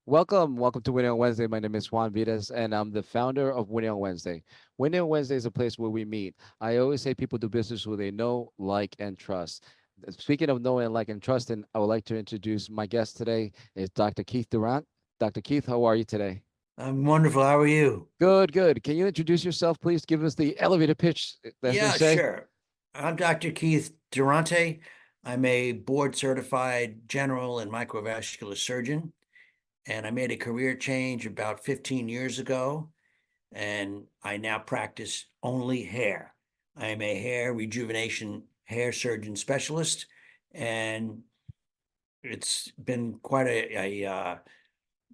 Welcome to Winning on Wednesday. My name is Juan Vides, and I'm the founder of Winning on Wednesday. Winning on Wednesday is a place where we meet. I always say people do business who they know, like, and trust. Speaking of knowing, like, and trusting, I would like to introduce my guest today is Dr. Keith Durant. Dr. Keith, how are you today? I'm wonderful. How are you? Good, good. Can you introduce yourself, please? Give us the elevator pitch, as they Yeah, say. sure. I'm Dr. Keith Durante. I'm a board certified general and microvascular surgeon, and I made a career change about 15 years ago, and I now practice only hair. I am a hair rejuvenation hair surgeon specialist, and it's been quite a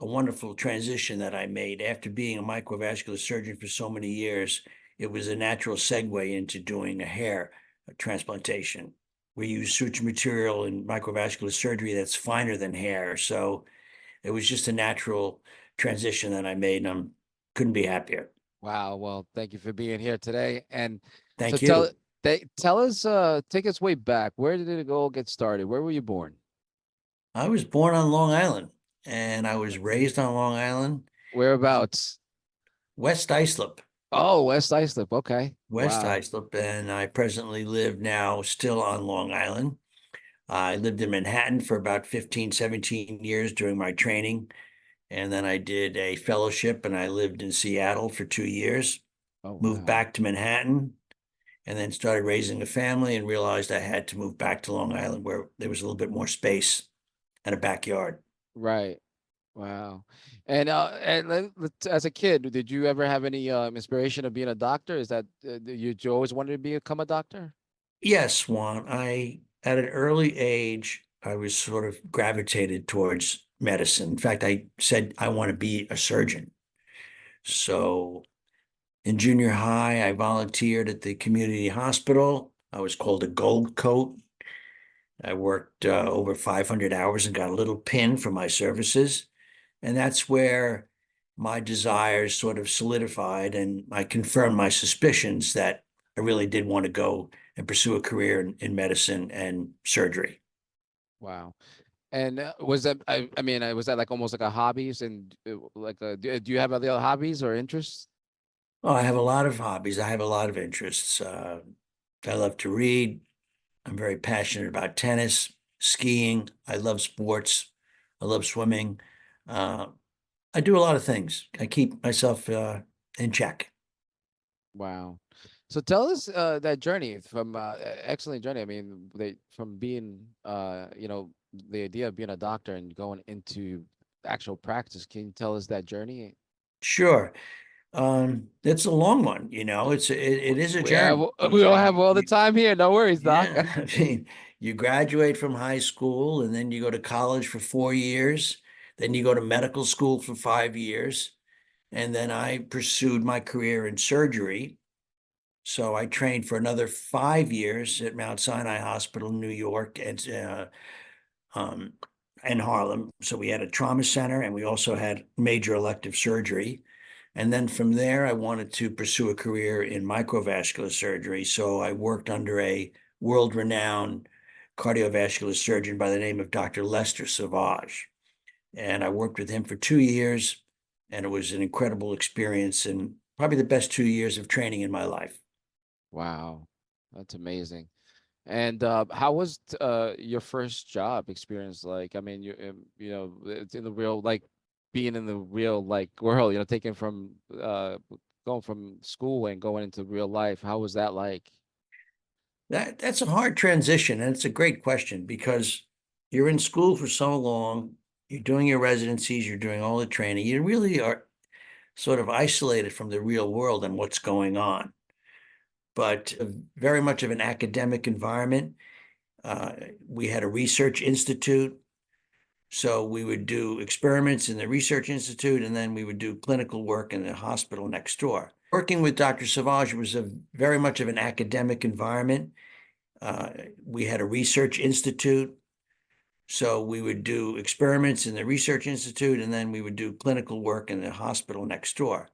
wonderful transition that I made after being a microvascular surgeon for so many years. It was a natural segue into doing a hair transplantation. We use suture material in microvascular surgery that's finer than hair. So it was just a natural transition that I made, and I couldn't be happier. Wow. Well, thank you for being here today. And so Thank you. tell us, take us way back. Where did it all get started? Where were you born? I was born on Long Island and I was raised on Long Island, Whereabouts? West Islip. Oh, West Islip. Okay. West Wow. Islip, and I presently live now still on Long Island. I lived in Manhattan for about 15, 17 years during my training. And then I did a fellowship and I lived in Seattle for 2 years, Oh, moved wow. back to Manhattan, and then started raising a family and realized I had to move back to Long Island where there was a little bit more space and a backyard. Right. Wow. As a kid, did you ever have any inspiration of being a doctor? Is that you always wanted to become a doctor? Yes, Juan, at an early age, I was sort of gravitated towards medicine. In fact, I said I want to be a surgeon. So in junior high, I volunteered at the community hospital. I was called a gold coat. I worked over 500 hours and got a little pin for my services. And that's where my desires sort of solidified, and I confirmed my suspicions that I really did want to go and pursue a career in medicine and surgery. Wow. And was that I mean, was that like almost like a hobbies and do you have other hobbies or interests? Oh, I have a lot of hobbies. I have a lot of interests. I love to read. I'm very passionate about tennis, skiing. I love sports. I love swimming. Uh, I do a lot of things. I keep myself in check. Wow. So tell us that journey from excellent journey. I mean, from being the idea of being a doctor and going into actual practice. Can you tell us that journey? Sure. It's a long one, it is a journey. We don't have all the time here. No worries, Doc. Yeah, I mean, you graduate from high school and then you go to college for 4 years, then you go to medical school for 5 years, and then I pursued my career in surgery. So I trained for another 5 years at Mount Sinai Hospital in New York um, and Harlem. So we had a trauma center and we also had major elective surgery. And then from there, I wanted to pursue a career in microvascular surgery. So I worked under a world-renowned cardiovascular surgeon by the name of Dr. Lester Sauvage. And I worked with him for 2 years, and it was an incredible experience and probably the best 2 years of training in my life. Wow, that's amazing. And how was your first job experience like? I mean, it's in the real like being in the real like world. Taking from going from school and going into real life. How was that like? That's a hard transition, and it's a great question because you're in school for so long, you're doing your residencies, you're doing all the training. You really are sort of isolated from the real world and what's going on, but very much of an academic environment. Uh, we had a research institute, so we would do experiments in the research institute, and then we would do clinical work in the hospital next door. Working with Dr. Sauvage was a very much of an academic environment. Uh, we had a research institute, so we would do experiments in the research institute, and then we would do clinical work in the hospital next door.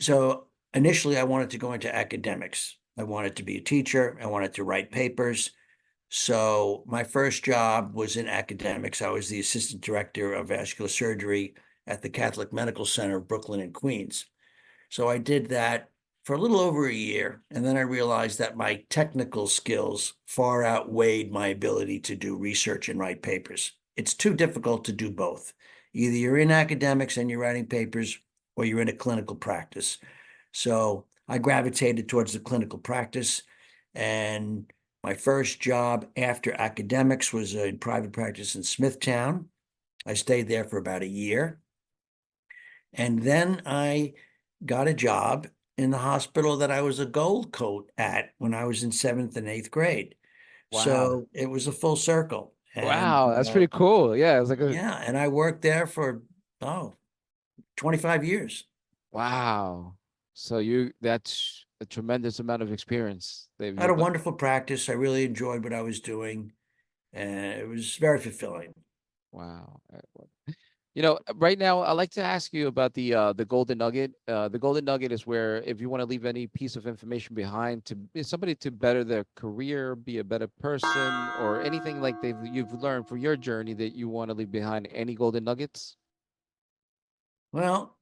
So initially, I wanted to go into academics. I wanted to be a teacher. I wanted to write papers. So my first job was in academics. I was the assistant director of vascular surgery at the Catholic Medical Center of Brooklyn and Queens. So I did that for a little over a year. And then I realized that my technical skills far outweighed my ability to do research and write papers. It's too difficult to do both. Either you're in academics and you're writing papers, or you're in a clinical practice. So I gravitated towards the clinical practice. And my first job after academics was in private practice in Smithtown. I stayed there for about a year. And then I got a job in the hospital that I was a gold coat at when I was in seventh and eighth grade. Wow. So it was a full circle. And Wow, that's pretty cool. Yeah, it's like a yeah, and I worked there for, oh, 25 years. wow. So that's a tremendous amount of experience that I had a you've wonderful practice. I really enjoyed what I was doing, and it was very fulfilling. wow. Right now I like to ask you about the golden nugget. The golden nugget is where if you want to leave any piece of information behind to somebody to better their career, be a better person, or anything like you've learned for your journey that you want to leave behind, any golden nuggets? Well,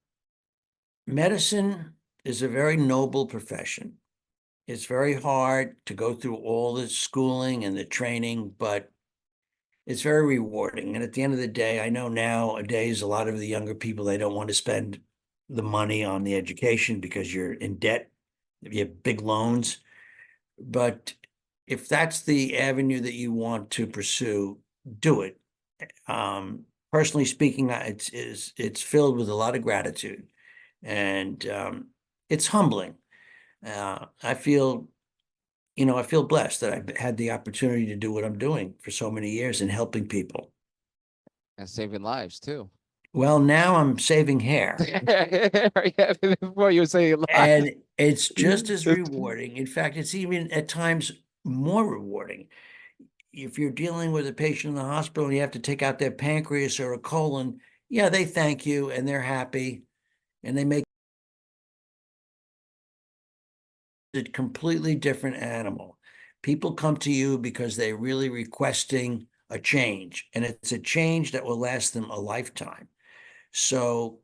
medicine is a very noble profession. It's very hard to go through all the schooling and the training, but it's very rewarding. And at the end of the day, I know nowadays a lot of the younger people, they don't want to spend the money on the education because you're in debt, you have big loans. But if that's the avenue that you want to pursue, do it. Personally speaking, it's filled with a lot of gratitude, and it's humbling. I feel, I feel blessed that I've had the opportunity to do what I'm doing for so many years and helping people. And saving lives too. Well, now I'm saving hair, Yeah, before you say lives. and it's just as It's- rewarding. In fact, it's even at times more rewarding. If you're dealing with a patient in the hospital and you have to take out their pancreas or a colon, yeah, they thank you and they're happy and they make a completely different animal. People come to you because they're really requesting a change, and it's a change that will last them a lifetime. So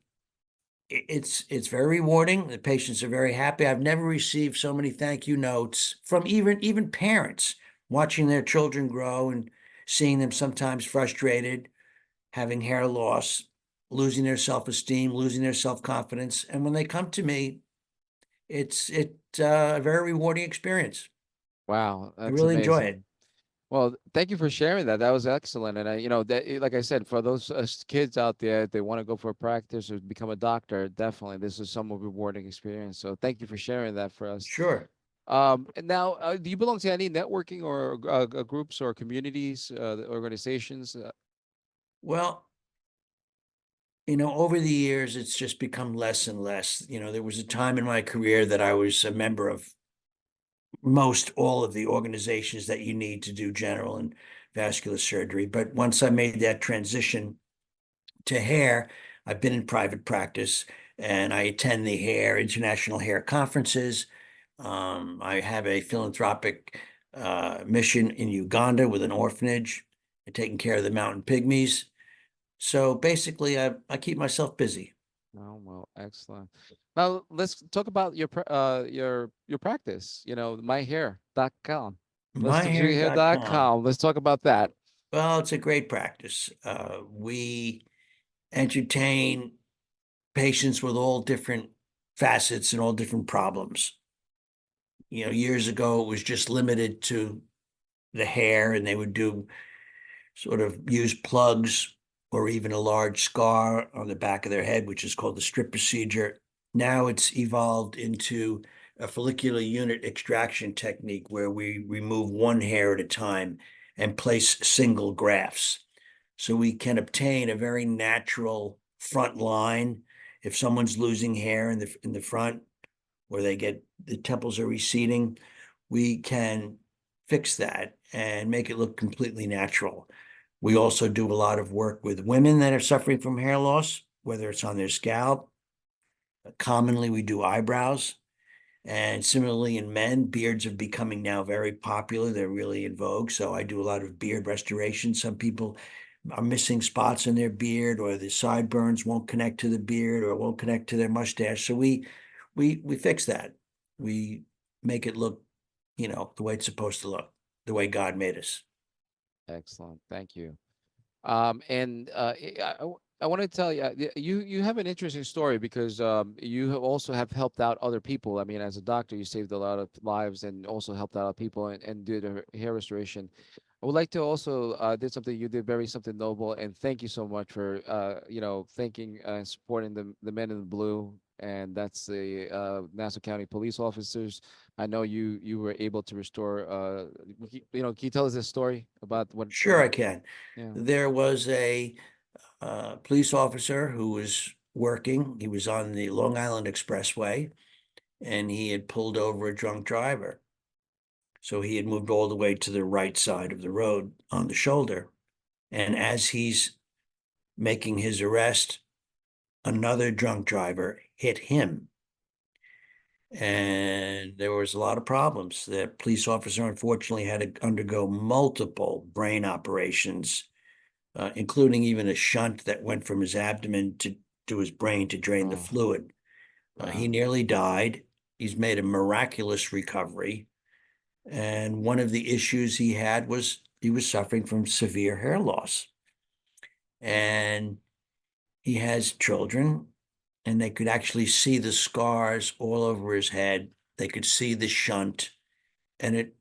it's very rewarding. The patients are very happy. I've never received so many thank you notes from even parents watching their children grow and seeing them sometimes frustrated, having hair loss, losing their self-esteem, losing their self-confidence. And when they come to me, it's a very rewarding experience. Wow, I that's really enjoy it. amazing. Well, thank you for sharing that. That was excellent. And like I said, for those kids out there, if they want to go for a practice or become a doctor, definitely this is some rewarding experience. So thank you for sharing that for us. Sure. And now, do you belong to any networking or groups or communities, organizations? Well, over the years, it's just become less and less. There was a time in my career that I was a member of most all of the organizations that you need to do general and vascular surgery. But once I made that transition to hair, I've been in private practice and I attend the international hair conferences. I have a philanthropic mission in Uganda with an orphanage and taking care of the mountain pygmies. So basically, I keep myself busy. Oh, well, excellent. Now let's talk about your practice, myhair.com. Let's talk Myhair.com. hair.com. Let's talk about that. Well, it's a great practice. We entertain patients with all different facets and all different problems. Years ago, it was just limited to the hair, and they would do sort of use plugs or even a large scar on the back of their head, which is called the strip procedure. Now it's evolved into a follicular unit extraction technique where we remove one hair at a time and place single grafts. So we can obtain a very natural front line. If someone's losing hair in the front, where the temples are receding, we can fix that and make it look completely natural. We also do a lot of work with women that are suffering from hair loss, whether it's on their scalp. Commonly, we do eyebrows. And similarly in men, beards are becoming now very popular. They're really in vogue. So I do a lot of beard restoration. Some people are missing spots in their beard, or the sideburns won't connect to the beard, or won't connect to their mustache. So we fix that. We make it look, the way it's supposed to look, the way God made us. Excellent. Thank you. And I want to tell you, you have an interesting story because you have also have helped out other people. I mean, as a doctor, you saved a lot of lives and also helped out people and did a hair restoration. I would like to also did something you did very something noble, and thank you so much for thanking and supporting the men in the blue, and that's the Nassau County police officers. I know you were able to restore. Can you tell us this story about what? Sure, I can. Yeah. There was a police officer who was working. He was on the Long Island Expressway, and he had pulled over a drunk driver. So he had moved all the way to the right side of the road on the shoulder. And as he's making his arrest, another drunk driver hit him. And there was a lot of problems. The police officer unfortunately had to undergo multiple brain operations, including even a shunt that went from his abdomen to his brain to drain the Oh, fluid. He wow. nearly died. He's made a miraculous recovery. And one of the issues he had was he was suffering from severe hair loss. And he has children, and they could actually see the scars all over his head. They could see the shunt, and it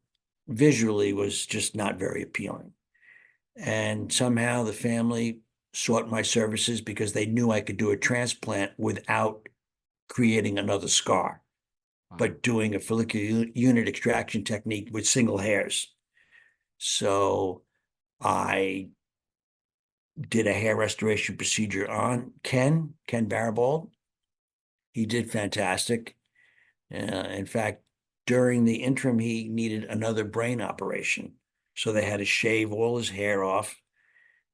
visually was just not very appealing. And somehow the family sought my services because they knew I could do a transplant without creating another scar, Wow. but doing a follicular unit extraction technique with single hairs. So I did a hair restoration procedure on Ken Barabald. He did fantastic. In fact, during the interim, he needed another brain operation. So they had to shave all his hair off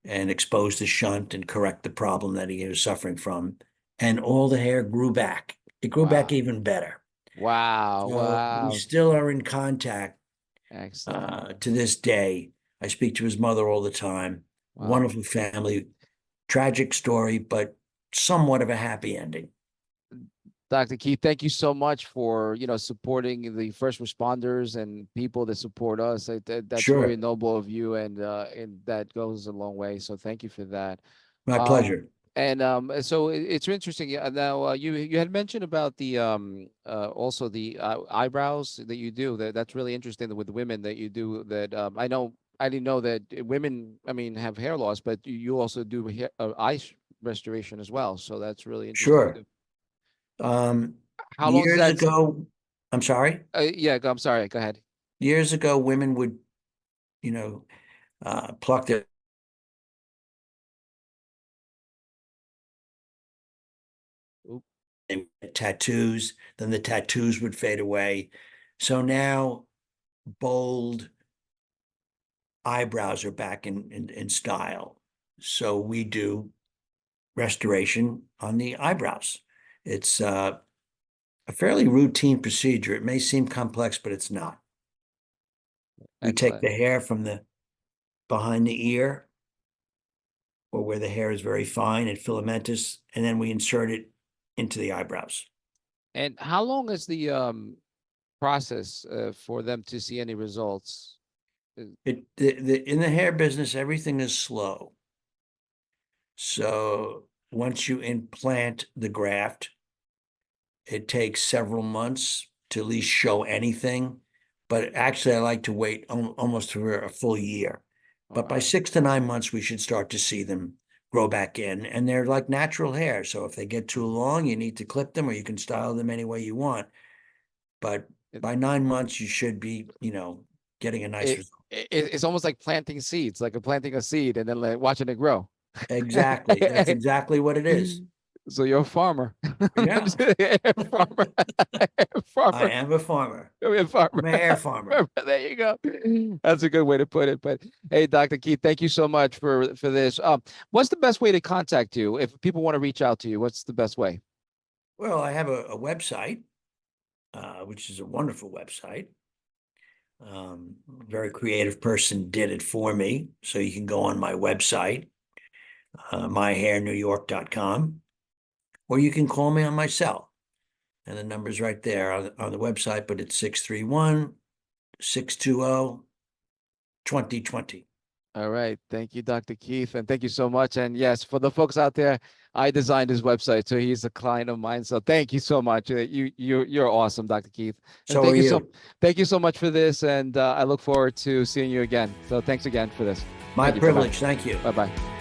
and expose the shunt and correct the problem that he was suffering from. And all the hair grew back. It grew back Wow. even better. Wow. So we Wow. still are in contact Excellent. to this day. I speak to his mother all the time. Wow. Wonderful family, tragic story, but somewhat of a happy ending. Dr. Keith, thank you so much for, supporting the first responders and people that support us. That's very Sure. noble of you and that goes a long way. So thank you for that. My Um, pleasure. so it's interesting. Now, you had mentioned about the also the eyebrows that you do. That's really interesting with women that you do that. I know I didn't know that women, I mean, have hair loss, but you also do restoration as well. So that's really interesting Sure. too. Um, How long does years that? ago, I'm sorry, Yeah, I'm sorry. Go ahead. years ago, women would, you know, pluck their Oop. tattoos, then the tattoos would fade away. So now bold eyebrows are back in style. So we do restoration on the eyebrows. It's a fairly routine procedure. It may seem complex, but it's not. We take Excellent. the hair from the behind the ear, or where the hair is very fine and filamentous, and then we insert it into the eyebrows. And how long is the process for them to see any results? Uh, In the hair business, everything is slow. So once you implant the graft, it takes several months to at least show anything. But actually, I like to wait almost for a full year. But by Wow. 6 to 9 months, we should start to see them grow back in. And they're like natural hair. So if they get too long, you need to clip them, or you can style them any way you want. But It, by 9 months, you should be, getting a nice it, result. it's almost like planting seeds, like a planting a seed and then like watching it grow. Exactly. That's exactly what it is. So you're a farmer. I'm Yeah, just a farmer. I Farmer. am a farmer. I'm a farmer. I'm a hair farmer. There you go. That's a good way to put it. But hey, Dr. Keith, thank you so much for this. What's the best way to contact you if people want to reach out to you? What's the best way? Well, I have a website, which is a wonderful website. Very creative person did it for me. So you can go on my website, myhairnewyork.com, or you can call me on my cell. And the number's right there on the website, but it's 631-620-2020. All right. Thank you, Dr. Keith. And thank you so much. And yes, for the folks out there, I designed his website. So he's a client of mine. So thank you so much. You're awesome, Dr. Keith. And So are you. thank you so much for this. And I look forward to seeing you again. So thanks again for this. My Thank you. privilege. Thank you. Bye-bye.